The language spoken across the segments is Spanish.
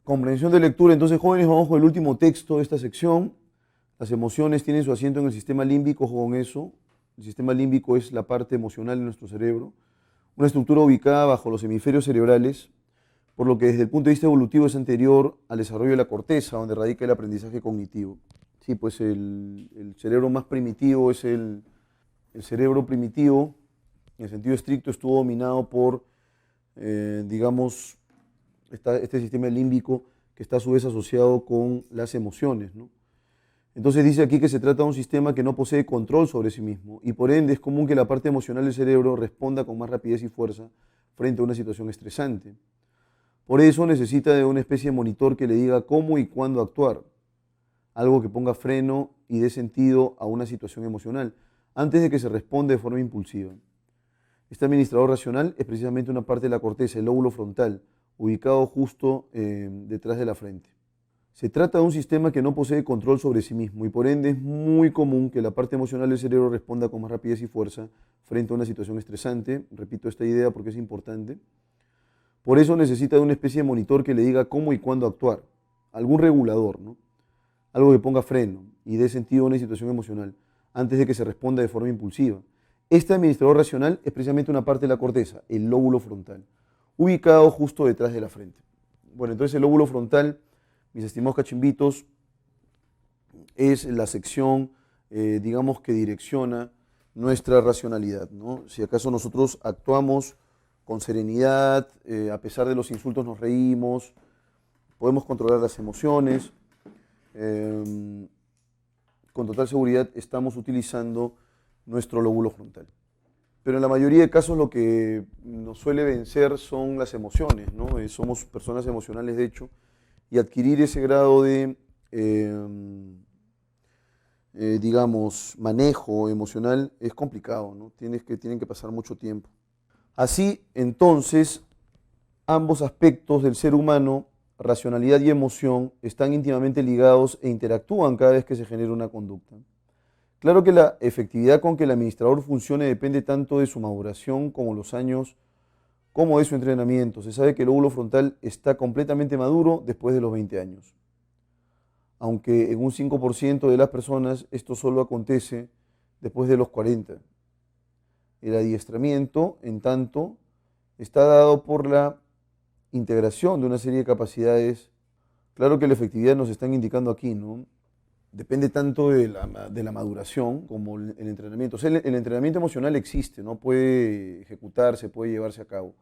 Comprensión de lectura. Entonces, jóvenes, vamos con el último texto de esta sección. Las emociones tienen su asiento en el sistema límbico, ojo con eso. El sistema límbico es la parte emocional de nuestro cerebro, una estructura ubicada bajo los hemisferios cerebrales, por lo que desde el punto de vista evolutivo es anterior al desarrollo de la corteza, donde radica el aprendizaje cognitivo. Sí, pues el cerebro más primitivo es el cerebro primitivo, en el sentido estricto, estuvo dominado por, digamos, este sistema límbico que está a su vez asociado con las emociones, ¿no? Entonces dice aquí que se trata de un sistema que no posee control sobre sí mismo y por ende es común que la parte emocional del cerebro responda con más rapidez y fuerza frente a una situación estresante. Por eso necesita de una especie de monitor que le diga cómo y cuándo actuar, algo que ponga freno y dé sentido a una situación emocional, antes de que se responda de forma impulsiva. Este administrador racional es precisamente una parte de la corteza, el lóbulo frontal, ubicado justo detrás de la frente. Se trata de un sistema que no posee control sobre sí mismo y por ende es muy común que la parte emocional del cerebro responda con más rapidez y fuerza frente a una situación estresante. Repito esta idea porque es importante. Por eso necesita de una especie de monitor que le diga cómo y cuándo actuar, algún regulador, ¿no? Algo que ponga freno y dé sentido a una situación emocional antes de que se responda de forma impulsiva. Este administrador racional es precisamente una parte de la corteza, el lóbulo frontal, ubicado justo detrás de la frente. Bueno, entonces el lóbulo frontal, mis estimados cachimbitos, es la sección, digamos, que direcciona nuestra racionalidad, ¿no? Si acaso nosotros actuamos con serenidad, a pesar de los insultos nos reímos, podemos controlar las emociones, con total seguridad estamos utilizando nuestro lóbulo frontal. Pero en la mayoría de casos lo que nos suele vencer son las emociones, ¿no? Somos personas emocionales de hecho, y adquirir ese grado de, digamos, manejo emocional es complicado, ¿no? Tienen que pasar mucho tiempo. Así, entonces, ambos aspectos del ser humano, racionalidad y emoción, están íntimamente ligados e interactúan cada vez que se genera una conducta. Claro que la efectividad con que el administrador funcione depende tanto de su maduración como los años, como de su entrenamiento. Se sabe que el lóbulo frontal está completamente maduro después de los 20 años. Aunque en un 5% de las personas esto solo acontece después de los 40. El adiestramiento, en tanto, está dado por la integración de una serie de capacidades. Claro que la efectividad nos están indicando aquí, ¿no? Depende tanto de la maduración como el entrenamiento. O sea, el entrenamiento emocional existe, ¿no? Puede ejecutarse, puede llevarse a cabo.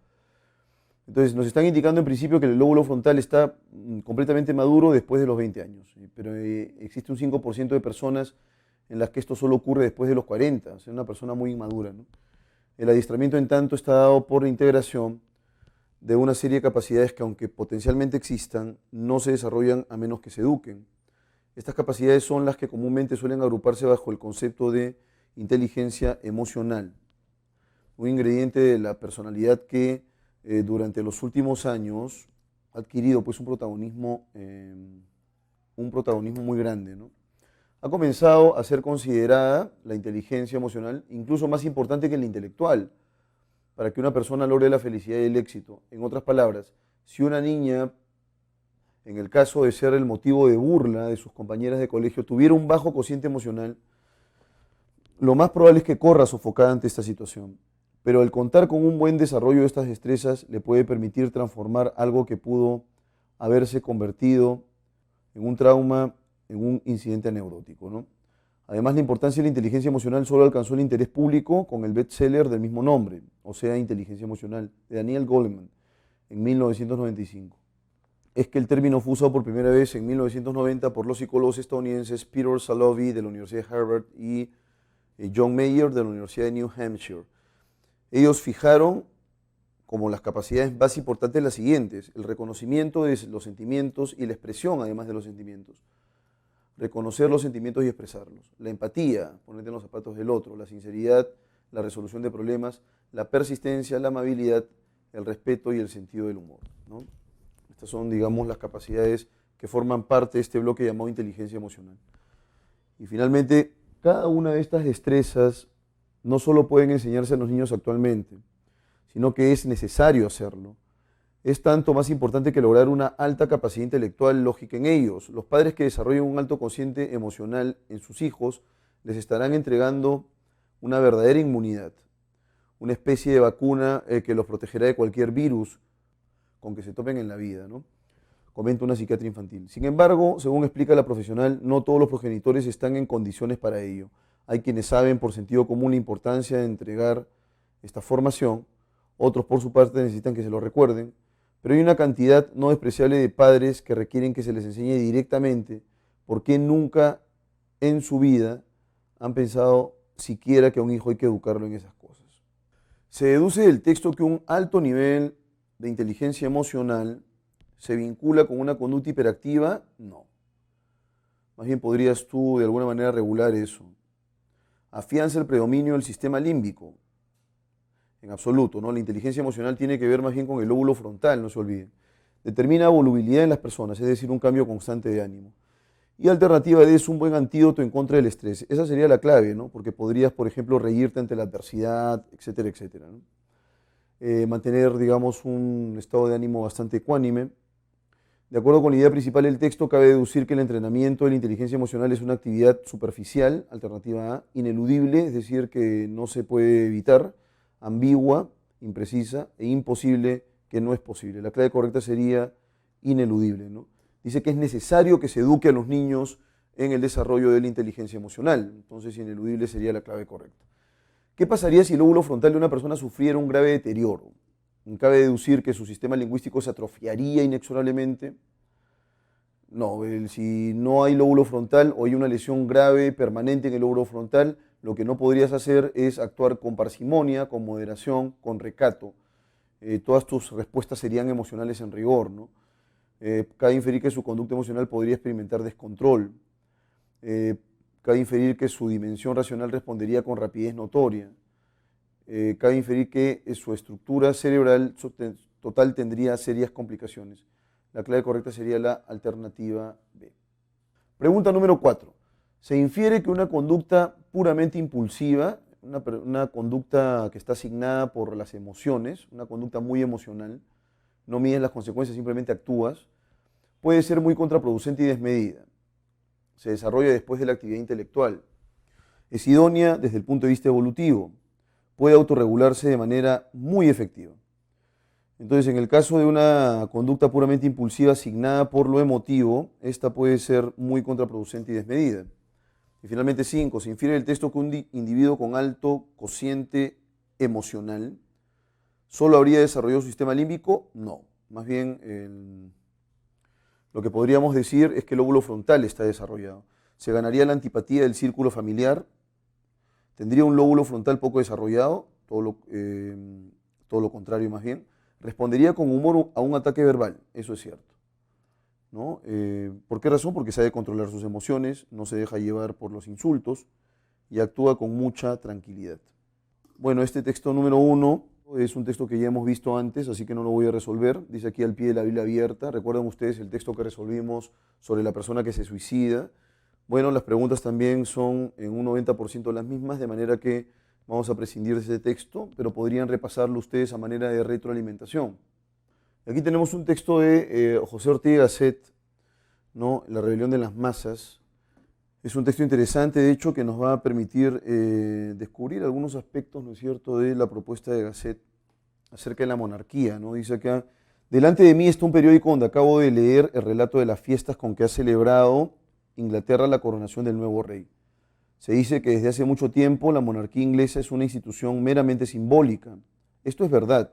Entonces, nos están indicando en principio que el lóbulo frontal está completamente maduro después de los 20 años, pero existe un 5% de personas en las que esto solo ocurre después de los 40, o sea, una persona muy inmadura, ¿no? El adiestramiento, en tanto, está dado por la integración de una serie de capacidades que, aunque potencialmente existan, no se desarrollan a menos que se eduquen. Estas capacidades son las que comúnmente suelen agruparse bajo el concepto de inteligencia emocional, un ingrediente de la personalidad que durante los últimos años ha adquirido pues, un protagonismo muy grande, ¿no? Ha comenzado a ser considerada la inteligencia emocional incluso más importante que la intelectual para que una persona logre la felicidad y el éxito. En otras palabras, si una niña, en el caso de ser el motivo de burla de sus compañeras de colegio, tuviera un bajo cociente emocional, lo más probable es que corra sofocada ante esta situación. Pero el contar con un buen desarrollo de estas destrezas le puede permitir transformar algo que pudo haberse convertido en un trauma, en un incidente neurótico, ¿no? Además, la importancia de la inteligencia emocional solo alcanzó el interés público con el bestseller del mismo nombre, o sea, Inteligencia Emocional, de Daniel Goleman, en 1995. Es que el término fue usado por primera vez en 1990 por los psicólogos estadounidenses Peter Salovey de la Universidad de Harvard y John Mayer de la Universidad de New Hampshire. Ellos fijaron como las capacidades más importantes las siguientes: el reconocimiento de los sentimientos y la expresión además de los sentimientos. Reconocer los sentimientos y expresarlos. La empatía, ponerte en los zapatos del otro. La sinceridad, la resolución de problemas, la persistencia, la amabilidad, el respeto y el sentido del humor, ¿no? Estas son, digamos, las capacidades que forman parte de este bloque llamado inteligencia emocional. Y finalmente, cada una de estas destrezas no solo pueden enseñarse a los niños actualmente, sino que es necesario hacerlo. es tanto más importante que lograr una alta capacidad intelectual lógica en ellos. Los padres que desarrollen un alto cociente emocional en sus hijos les estarán entregando una verdadera inmunidad, una especie de vacuna que los protegerá de cualquier virus con que se topen en la vida, ¿no? Comenta una psiquiatra infantil. Sin embargo, según explica la profesional, no todos los progenitores están en condiciones para ello. Hay quienes saben por sentido común la importancia de entregar esta formación, otros por su parte necesitan que se lo recuerden, pero hay una cantidad no despreciable de padres que requieren que se les enseñe directamente por qué nunca en su vida han pensado siquiera que a un hijo hay que educarlo en esas cosas. Se deduce del texto que un alto nivel de inteligencia emocional se vincula con una conducta hiperactiva. No. Más bien podrías tú de alguna manera regular eso. Afianza el predominio del sistema límbico. En absoluto, ¿no? La inteligencia emocional tiene que ver más bien con el lóbulo frontal, no se olviden. Determina volubilidad en las personas, es decir, un cambio constante de ánimo. Y alternativa D es un buen antídoto en contra del estrés. Esa sería la clave, ¿no? Porque podrías, por ejemplo, reírte ante la adversidad, etcétera, etcétera, ¿no? Mantener, digamos, un estado de ánimo bastante ecuánime. De acuerdo con la idea principal del texto, cabe deducir que el entrenamiento de la inteligencia emocional es una actividad superficial, alternativa A, ineludible, es decir, que no se puede evitar, ambigua, imprecisa e imposible, que no es posible. La clave correcta sería ineludible, ¿no? Dice que es necesario que se eduque a los niños en el desarrollo de la inteligencia emocional. Entonces, ineludible sería la clave correcta. ¿Qué pasaría si el lóbulo frontal de una persona sufriera un grave deterioro? ¿Cabe deducir que su sistema lingüístico se atrofiaría inexorablemente? No, si no hay lóbulo frontal o hay una lesión grave, permanente en el lóbulo frontal, lo que no podrías hacer es actuar con parsimonia, con moderación, con recato. Todas tus respuestas serían emocionales en rigor, ¿no? Cabe inferir que su conducta emocional podría experimentar descontrol. Cabe inferir que su dimensión racional respondería con rapidez notoria. Cabe inferir que su estructura cerebral total tendría serias complicaciones. La clave correcta sería la alternativa B. Pregunta número 4. Se infiere que una conducta puramente impulsiva, una conducta que está asignada por las emociones, una conducta muy emocional, no mides las consecuencias, simplemente actúas, puede ser muy contraproducente y desmedida. Se desarrolla después de la actividad intelectual. Es idónea desde el punto de vista evolutivo. Puede autorregularse de manera muy efectiva. Entonces, en el caso de una conducta puramente impulsiva asignada por lo emotivo, esta puede ser muy contraproducente y desmedida. Y finalmente 5. Se infiere del texto que un individuo con alto cociente emocional solo habría desarrollado su sistema límbico. No. Más bien, lo que podríamos decir es que el lóbulo frontal está desarrollado. Se ganaría la antipatía del círculo familiar, tendría un lóbulo frontal poco desarrollado, todo lo contrario más bien, respondería con humor a un ataque verbal, eso es cierto, ¿no? ¿Por qué razón? Porque sabe controlar sus emociones, no se deja llevar por los insultos y actúa con mucha tranquilidad. Bueno, este texto número 1 es un texto que ya hemos visto antes, así que no lo voy a resolver. Dice aquí al pie de la Biblia abierta. ¿Recuerdan ustedes el texto que resolvimos sobre la persona que se suicida? Bueno, las preguntas también son en un 90% las mismas, de manera que vamos a prescindir de ese texto, pero podrían repasarlo ustedes a manera de retroalimentación. Aquí tenemos un texto de José Ortega Gasset, ¿no? La rebelión de las masas. Es un texto interesante, de hecho, que nos va a permitir descubrir algunos aspectos, ¿no es cierto?, de la propuesta de Gasset acerca de la monarquía, ¿no? Dice acá: delante de mí está un periódico donde acabo de leer el relato de las fiestas con que ha celebrado Inglaterra la coronación del nuevo rey. Se dice que desde hace mucho tiempo la monarquía inglesa es una institución meramente simbólica. Esto es verdad,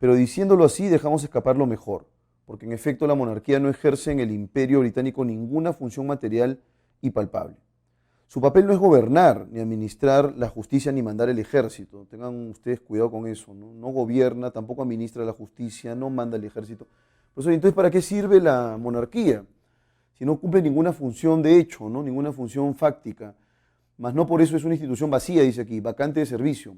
pero diciéndolo así dejamos escapar lo mejor, porque en efecto la monarquía no ejerce en el imperio británico ninguna función material y palpable. Su papel no es gobernar, ni administrar la justicia, ni mandar el ejército. Tengan ustedes cuidado con eso, ¿no? No gobierna, tampoco administra la justicia, no manda el ejército. Pues, entonces, ¿para qué sirve la monarquía? Si no cumple ninguna función de hecho, ¿no? Ninguna función fáctica. Mas no por eso es una institución vacía, dice aquí, vacante de servicio.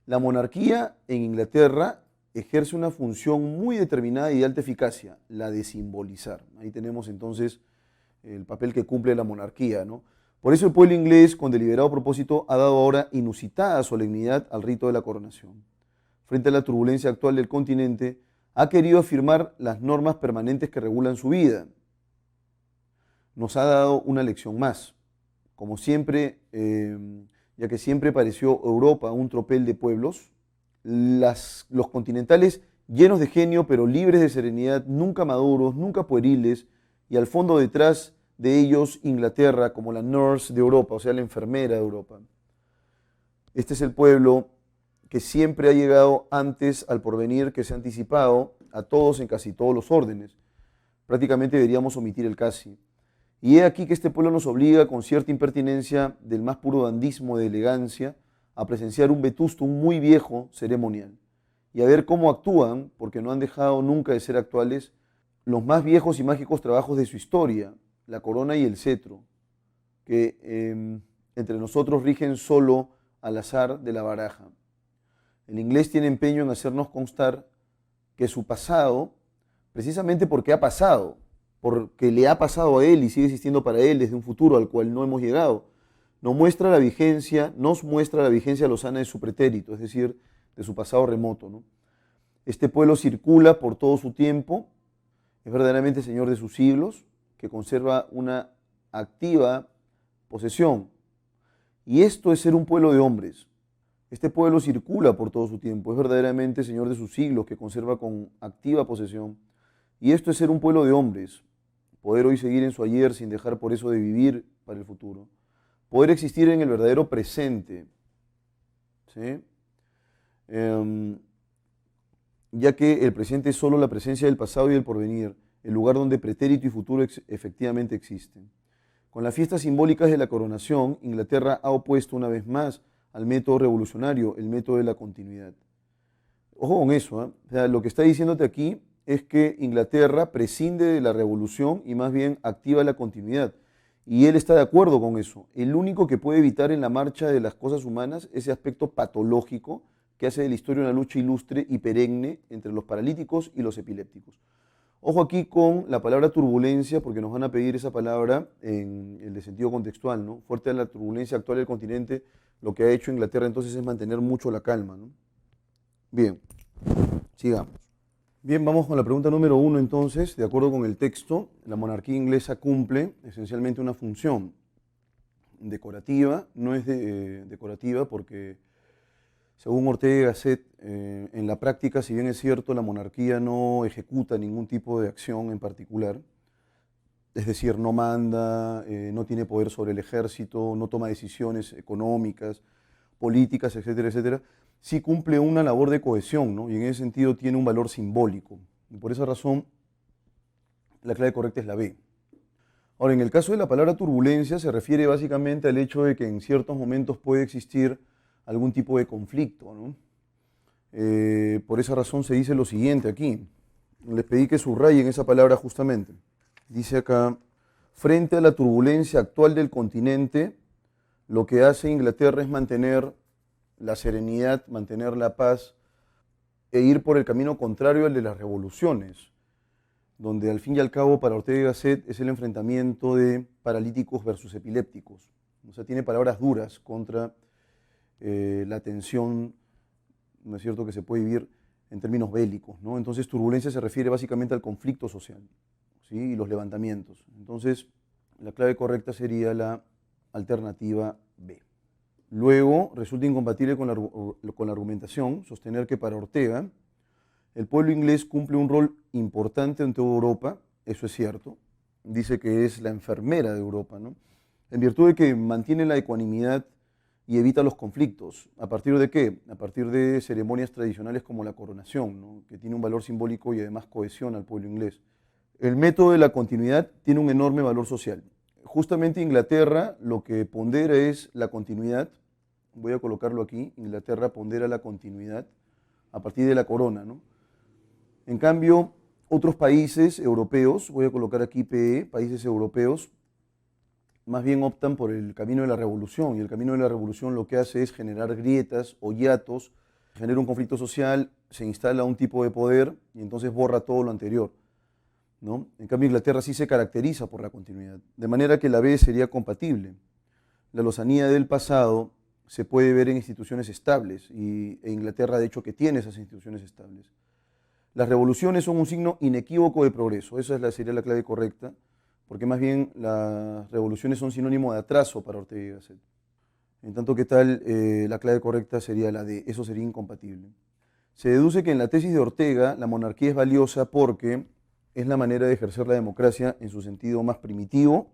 La monarquía en Inglaterra ejerce una función muy determinada y de alta eficacia, la de simbolizar. Ahí tenemos entonces el papel que cumple la monarquía, ¿no? Por eso el pueblo inglés, con deliberado propósito, ha dado ahora inusitada solemnidad al rito de la coronación. Frente a la turbulencia actual del continente, ha querido afirmar las normas permanentes que regulan su vida. Nos ha dado una lección más. Como siempre, ya que siempre pareció Europa un tropel de pueblos, los continentales llenos de genio pero libres de serenidad, nunca maduros, nunca pueriles, y al fondo detrás de ellos Inglaterra como la nurse de Europa, o sea, la enfermera de Europa. Este es el pueblo que siempre ha llegado antes al porvenir, que se ha anticipado a todos en casi todos los órdenes. Prácticamente deberíamos omitir el casi. Y he aquí que este pueblo nos obliga, con cierta impertinencia del más puro dandismo de elegancia, a presenciar un vetusto, un muy viejo ceremonial, y a ver cómo actúan, porque no han dejado nunca de ser actuales, los más viejos y mágicos trabajos de su historia, la corona y el cetro, que entre nosotros rigen solo al azar de la baraja. El inglés tiene empeño en hacernos constar que su pasado, precisamente porque ha pasado, porque le ha pasado a él y sigue existiendo para él desde un futuro al cual no hemos llegado, nos muestra la vigencia lozana de su pretérito, es decir, de su pasado remoto, ¿no? Este pueblo circula por todo su tiempo, es verdaderamente señor de sus siglos, que conserva una activa posesión. Y esto es ser un pueblo de hombres. Este pueblo circula por todo su tiempo, es verdaderamente señor de sus siglos, que conserva con activa posesión. Y esto es ser un pueblo de hombres, poder hoy seguir en su ayer sin dejar por eso de vivir para el futuro. Poder existir en el verdadero presente, ¿sí? Ya que el presente es solo la presencia del pasado y del porvenir, el lugar donde pretérito y futuro efectivamente existen. Con las fiestas simbólicas de la coronación, Inglaterra ha opuesto una vez más al método revolucionario, el método de la continuidad. Ojo con eso, ¿eh? O sea, lo que está diciéndote aquí es que Inglaterra prescinde de la revolución y más bien activa la continuidad. Y él está de acuerdo con eso. El único que puede evitar en la marcha de las cosas humanas ese aspecto patológico que hace de la historia una lucha ilustre y perenne entre los paralíticos y los epilépticos. Ojo aquí con la palabra turbulencia, porque nos van a pedir esa palabra en el de sentido contextual, ¿no? Fuerte de la turbulencia actual del continente, lo que ha hecho Inglaterra entonces es mantener mucho la calma, ¿no? Bien, sigamos. Bien, vamos con la pregunta número 1 entonces. De acuerdo con el texto, la monarquía inglesa cumple esencialmente una función decorativa. No es decorativa porque, según Ortega y Gasset, en la práctica, si bien es cierto, la monarquía no ejecuta ningún tipo de acción en particular, es decir, no manda, no tiene poder sobre el ejército, no toma decisiones económicas, políticas, etcétera, etcétera, sí cumple una labor de cohesión, ¿no? Y en ese sentido tiene un valor simbólico. Y por esa razón, la clave correcta es la B. Ahora, en el caso de la palabra turbulencia, se refiere básicamente al hecho de que en ciertos momentos puede existir algún tipo de conflicto, ¿no? Por esa razón se dice lo siguiente aquí. Les pedí que subrayen esa palabra justamente. Dice acá, frente a la turbulencia actual del continente, lo que hace Inglaterra es mantener la serenidad, mantener la paz e ir por el camino contrario al de las revoluciones, donde al fin y al cabo para Ortega y Gasset es el enfrentamiento de paralíticos versus epilépticos. O sea, tiene palabras duras contra la tensión, ¿no es cierto?, que se puede vivir en términos bélicos, ¿no? Entonces turbulencia se refiere básicamente al conflicto social, ¿sí?, y los levantamientos. Entonces la clave correcta sería la alternativa B. Luego, resulta incompatible con la argumentación sostener que para Ortega el pueblo inglés cumple un rol importante en toda Europa, eso es cierto, dice que es la enfermera de Europa, ¿no? En virtud de que mantiene la ecuanimidad y evita los conflictos. ¿A partir de qué? A partir de ceremonias tradicionales como la coronación, ¿no?, que tiene un valor simbólico y además cohesiona al pueblo inglés. El método de la continuidad tiene un enorme valor social. Justamente Inglaterra lo que pondera es la continuidad. Voy a colocarlo aquí. Inglaterra pondera la continuidad a partir de la corona, ¿no? En cambio, otros países europeos, voy a colocar aquí PE, países europeos, más bien optan por el camino de la revolución, y el camino de la revolución lo que hace es generar grietas o hiatos, genera un conflicto social, se instala un tipo de poder y entonces borra todo lo anterior, ¿no? En cambio, Inglaterra sí se caracteriza por la continuidad, de manera que la B sería compatible. La lozanía del pasado se puede ver en instituciones estables e Inglaterra de hecho que tiene esas instituciones estables. Las revoluciones son un signo inequívoco de progreso, sería la clave correcta, porque más bien las revoluciones son sinónimo de atraso para Ortega y Gasset. En tanto que tal, la clave correcta sería la D, eso sería incompatible. Se deduce que en la tesis de Ortega la monarquía es valiosa porque es la manera de ejercer la democracia en su sentido más primitivo.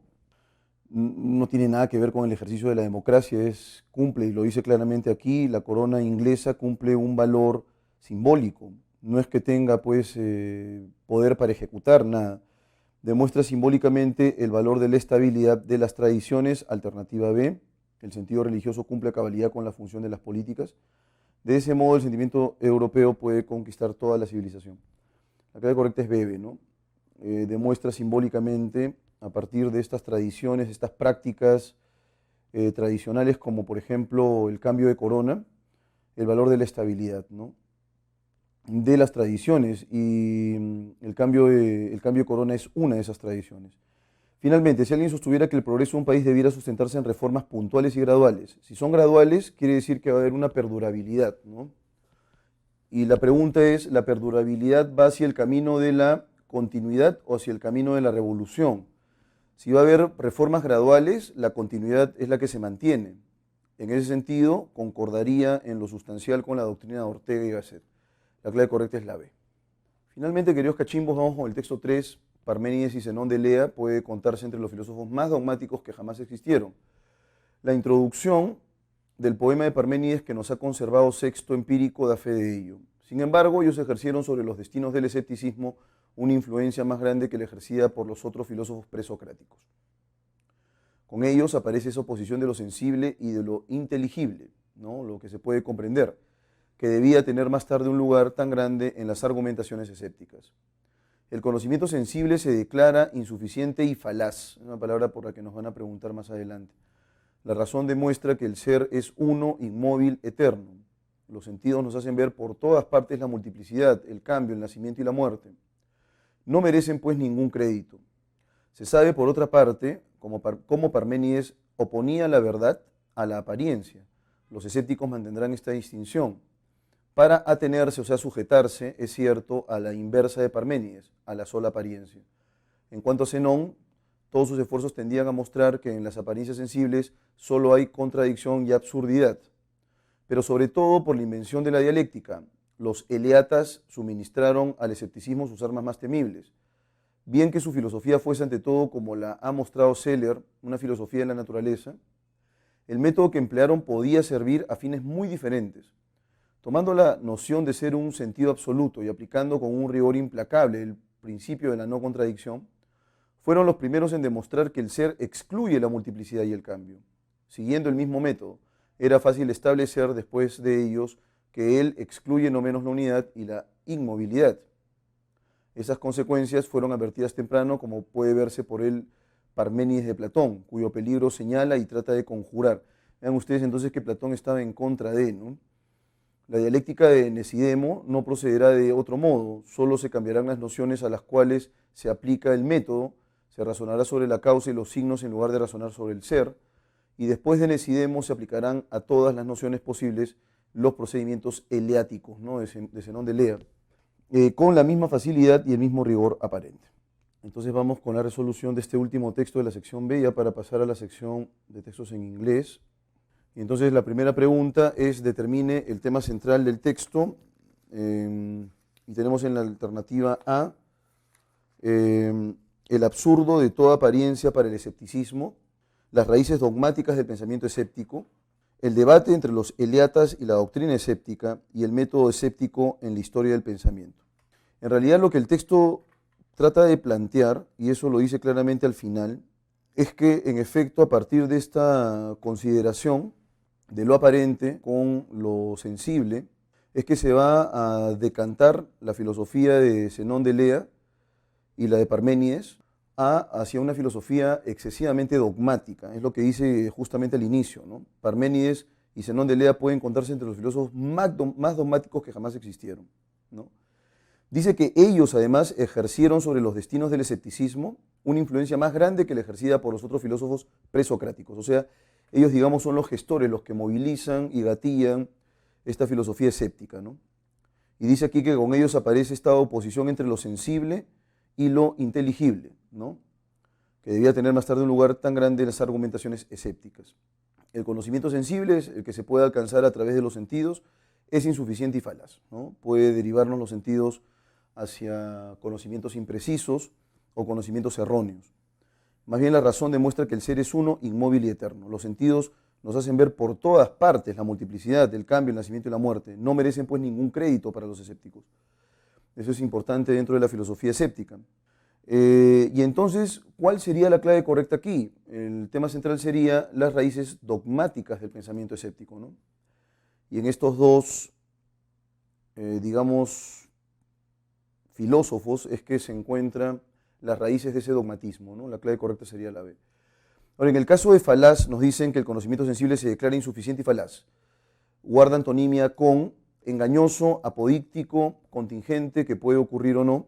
No tiene nada que ver con el ejercicio de la democracia, cumple, y lo dice claramente aquí, la corona inglesa cumple un valor simbólico. No es que tenga pues poder para ejecutar nada. Demuestra simbólicamente el valor de la estabilidad de las tradiciones, alternativa B. El sentido religioso cumple a cabalidad con la función de las políticas. De ese modo el sentimiento europeo puede conquistar toda la civilización. La clave correcta es B, ¿no? Demuestra simbólicamente a partir de estas tradiciones, estas prácticas tradicionales como por ejemplo el cambio de corona, el valor de la estabilidad, ¿no? De las tradiciones, y el cambio de corona es una de esas tradiciones. Finalmente, si alguien sostuviera que el progreso de un país debiera sustentarse en reformas puntuales y graduales, si son graduales, quiere decir que va a haber una perdurabilidad, ¿no? Y la pregunta es, ¿la perdurabilidad va hacia el camino de la continuidad o hacia el camino de la revolución? Si va a haber reformas graduales, la continuidad es la que se mantiene. En ese sentido, concordaría en lo sustancial con la doctrina de Ortega y Gasset. La clave correcta es la B. Finalmente, queridos cachimbos, vamos con el texto 3. Parménides y Zenón de Elea puede contarse entre los filósofos más dogmáticos que jamás existieron. La introducción del poema de Parménides que nos ha conservado Sexto Empírico da fe de ello. Sin embargo, ellos ejercieron sobre los destinos del escepticismo una influencia más grande que la ejercida por los otros filósofos presocráticos. Con ellos aparece esa oposición de lo sensible y de lo inteligible, ¿no? Lo que se puede comprender, que debía tener más tarde un lugar tan grande en las argumentaciones escépticas. El conocimiento sensible se declara insuficiente y falaz, es una palabra por la que nos van a preguntar más adelante. La razón demuestra que el ser es uno, inmóvil, eterno. Los sentidos nos hacen ver por todas partes la multiplicidad, el cambio, el nacimiento y la muerte. No merecen pues ningún crédito. Se sabe por otra parte cómo Parménides oponía la verdad a la apariencia. Los escépticos mantendrán esta distinción. Para atenerse, o sea, sujetarse, es cierto, a la inversa de Parménides, a la sola apariencia. En cuanto a Zenón, todos sus esfuerzos tendían a mostrar que en las apariencias sensibles solo hay contradicción y absurdidad. Pero sobre todo por la invención de la dialéctica, los eleatas suministraron al escepticismo sus armas más temibles. Bien que su filosofía fuese ante todo, como la ha mostrado Seller, una filosofía de la naturaleza, el método que emplearon podía servir a fines muy diferentes. Tomando la noción de ser un sentido absoluto y aplicando con un rigor implacable el principio de la no contradicción, fueron los primeros en demostrar que el ser excluye la multiplicidad y el cambio. Siguiendo el mismo método, era fácil establecer después de ellos que él excluye no menos la unidad y la inmovilidad. Esas consecuencias fueron advertidas temprano, como puede verse por el Parménides de Platón, cuyo peligro señala y trata de conjurar. Vean ustedes entonces que Platón estaba en contra de, ¿no? La dialéctica de Nesidemo no procederá de otro modo, solo se cambiarán las nociones a las cuales se aplica el método, se razonará sobre la causa y los signos en lugar de razonar sobre el ser, y después de Nesidemo se aplicarán a todas las nociones posibles los procedimientos eleáticos, ¿no? de Zenón de Elea, con la misma facilidad y el mismo rigor aparente. Entonces vamos con la resolución de este último texto de la sección B, ya para pasar a la sección de textos en inglés. Y entonces la primera pregunta es: determine el tema central del texto, y tenemos en la alternativa A el absurdo de toda apariencia para el escepticismo, las raíces dogmáticas del pensamiento escéptico, el debate entre los eleatas y la doctrina escéptica y el método escéptico en la historia del pensamiento. En realidad lo que el texto trata de plantear, y eso lo dice claramente al final, es que en efecto a partir de esta consideración de lo aparente con lo sensible, es que se va a decantar la filosofía de Zenón de Elea y la de Parménides hacia una filosofía excesivamente dogmática. Es lo que dice justamente al inicio, ¿no? Parménides y Zenón de Elea pueden contarse entre los filósofos más dogmáticos que jamás existieron, ¿no? Dice que ellos además ejercieron sobre los destinos del escepticismo una influencia más grande que la ejercida por los otros filósofos presocráticos. O sea, ellos, digamos, son los gestores, los que movilizan y gatillan esta filosofía escéptica, ¿no? Y dice aquí que con ellos aparece esta oposición entre lo sensible y lo inteligible, ¿no? Que debía tener más tarde un lugar tan grande en las argumentaciones escépticas. El conocimiento sensible, el que se puede alcanzar a través de los sentidos, es insuficiente y falaz, ¿no? Puede derivarnos los sentidos hacia conocimientos imprecisos o conocimientos erróneos. Más bien la razón demuestra que el ser es uno, inmóvil y eterno. Los sentidos nos hacen ver por todas partes la multiplicidad, el cambio, el nacimiento y la muerte. No merecen pues ningún crédito para los escépticos. Eso es importante dentro de la filosofía escéptica. Y entonces, ¿cuál sería la clave correcta aquí? El tema central sería las raíces dogmáticas del pensamiento escéptico, ¿no? Y en estos dos, digamos, filósofos es que se encuentran las raíces de ese dogmatismo, ¿no? La clave correcta sería la B. Ahora, en el caso de falaz, nos dicen que el conocimiento sensible se declara insuficiente y falaz. Guarda antonimia con engañoso, apodíctico, contingente, que puede ocurrir o no.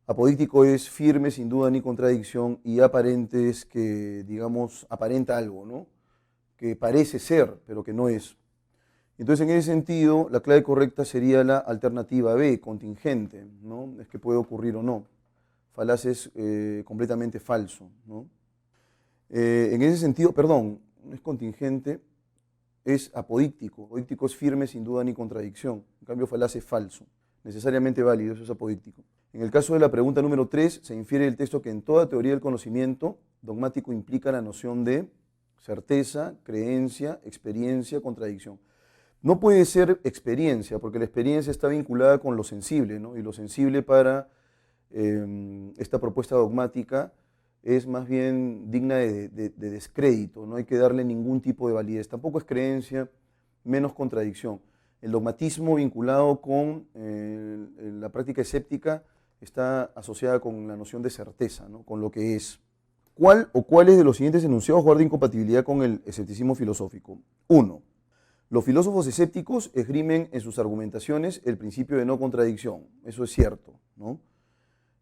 Apodíctico es firme, sin duda ni contradicción, y aparente es que, digamos, aparenta algo, ¿no? Que parece ser, pero que no es. Entonces, en ese sentido, la clave correcta sería la alternativa B, contingente, ¿no? Es que puede ocurrir o no. Falaz es completamente falso, ¿no? En ese sentido, perdón, no es contingente, es apodíctico. Apodíctico es firme, sin duda ni contradicción. En cambio, falaz es falso, necesariamente válido, eso es apodíctico. En el caso de la pregunta número 3, se infiere del texto que en toda teoría del conocimiento, dogmático implica la noción de certeza, creencia, experiencia, contradicción. No puede ser experiencia, porque la experiencia está vinculada con lo sensible, ¿no? Y lo sensible para esta propuesta dogmática es más bien digna de descrédito, no hay que darle ningún tipo de validez. Tampoco es creencia, menos contradicción. El dogmatismo vinculado con la práctica escéptica está asociada con la noción de certeza, ¿no? Con lo que es. ¿Cuál o cuáles de los siguientes enunciados guarda incompatibilidad con el escepticismo filosófico? 1. Los filósofos escépticos esgrimen en sus argumentaciones el principio de no contradicción. Eso es cierto, ¿no?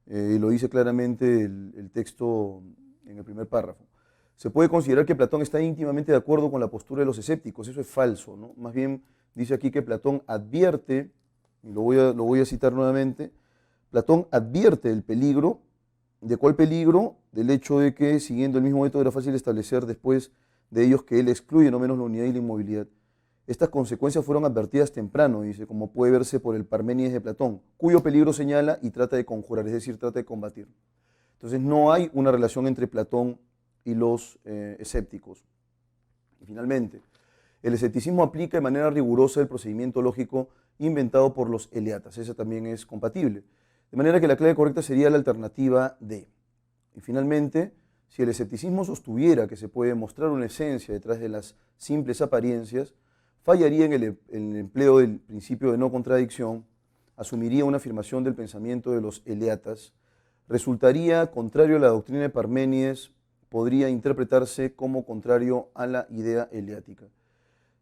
Lo dice claramente el texto en el primer párrafo. Se puede considerar que Platón está íntimamente de acuerdo con la postura de los escépticos. Eso es falso, ¿no? Más bien dice aquí que Platón advierte, y lo voy a citar nuevamente, Platón advierte el peligro. ¿De cuál peligro? Del hecho de que, siguiendo el mismo método, era fácil establecer después de ellos que él excluye no menos la unidad y la inmovilidad. Estas consecuencias fueron advertidas temprano, dice, como puede verse por el Parménides de Platón, cuyo peligro señala y trata de conjurar, es decir, trata de combatir. Entonces no hay una relación entre Platón y los escépticos. Y finalmente, el escepticismo aplica de manera rigurosa el procedimiento lógico inventado por los eleatas. Esa también es compatible. De manera que la clave correcta sería la alternativa D. Y finalmente, si el escepticismo sostuviera que se puede mostrar una esencia detrás de las simples apariencias, fallaría en el empleo del principio de no contradicción, asumiría una afirmación del pensamiento de los eleatas, resultaría contrario a la doctrina de Parménides, podría interpretarse como contrario a la idea eleática.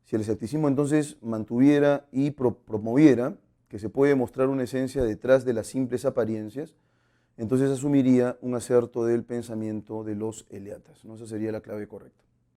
Si el escepticismo entonces mantuviera y promoviera que se puede mostrar una esencia detrás de las simples apariencias, entonces asumiría un acerto del pensamiento de los eleatas, ¿no? Esa sería la clave correcta.